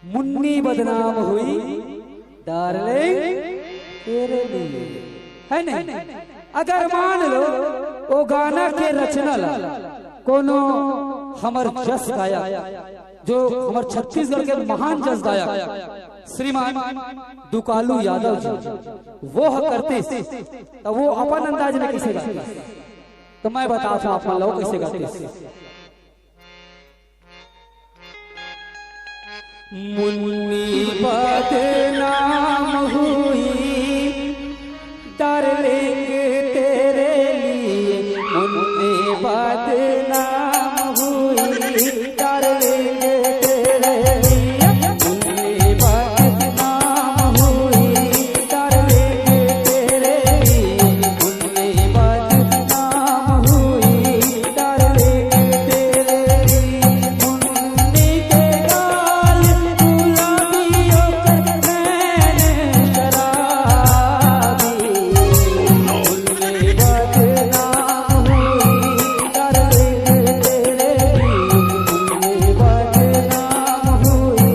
मुन्नी बदनाम हुई डार्लिंग तेरे लिए, है नहीं। अगर मान लो वो गाना के रचना ला कोनो हमर जस गायक, जो हमर छत्तीसगढ़ के महान जस गायक श्रीमान दुकालू यादव जी वो करते, तो वो अपन अंदाज में कैसे गाते, तो मैं बताता हूं आप लोग कैसे गाते। मुन्नी बदनाम हुई डार्लिंग तेरे लिए, मुन्नी बदनाम हुई डार्लिंग तेरे लिए, मुन्नी बदनाम हुई डार्लिंग तेरे लिए, मुन्नी बदनाम हुई डार्लिंग तेरे लिए। मुन्नी के गाल गुलाबियों के नैन शराबी, मुन्नी बदनाम हुई डार्लिंग तेरे लिए, मुन्नी बदनाम हुई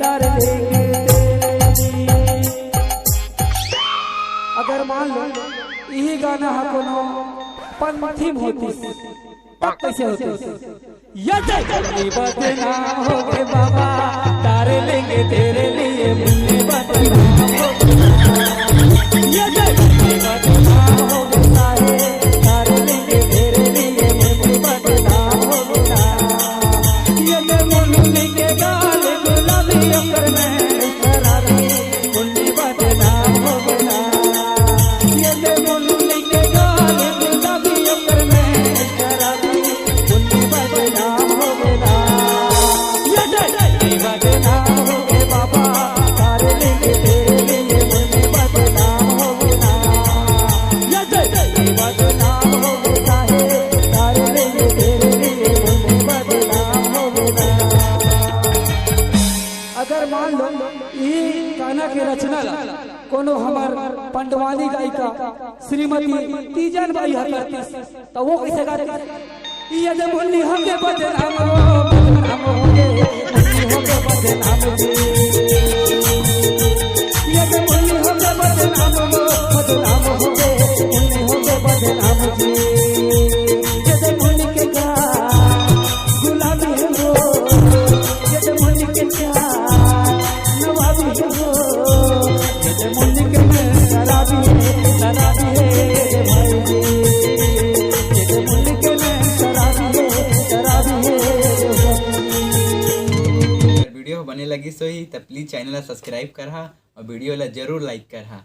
डार्लिंग तेरे लिए। अगर मान लो यही गाना है कोनो पंथी होती तब कैसे होते, मुन्नी बदनाम हो गए बाबा डार्लिंग तेरे लिए, मुन्नी बदनाम हो मुन्नी बदनाम हो गए डार्लिंग तेरे लिए, मुन्नी बदनाम हो गया। मुन्नी के गाल गुलाबी अकर में शराबी, मुन्नी बदनाम हो गया। मुन्नी के गाल गुलाबी अकर में शराबी, मुन्नी बदनाम हो गया। मुन्नी बदनाम हो गए बाबा डार्लिंग तेरे लिए, मुन्नी बदनाम हो गया। मुन्नी बदनाम हो गया है डार्लिंग तेरे लिए, मुन्नी बदनाम हो गया। अगर मान लो ये गाना के रचना ला कोनो हमार पंडवानी गायिका श्रीमती तीजन बाई करती, तो वो कैसे गाती, ये जब मुन्नी होके बदनाम बदनाम होके, मुन्नी होके बदनाम जी, ये जब मुन्नी होके बदनाम बदनाम होके, मुन्नी होके बदनाम जी। ये जब मुन्नी के गाल गुलाबी हो, ये जब मुन्नी के गाल नवाबी हो, ये जब मुन्नी के में शराबी है भाई जी, ये जब मुन्नी के में शराबी है। वीडियो बने लगी सो ही तो प्लीज चैनल सब्सक्राइब करहा और वीडियो ला जरूर लाइक करहा।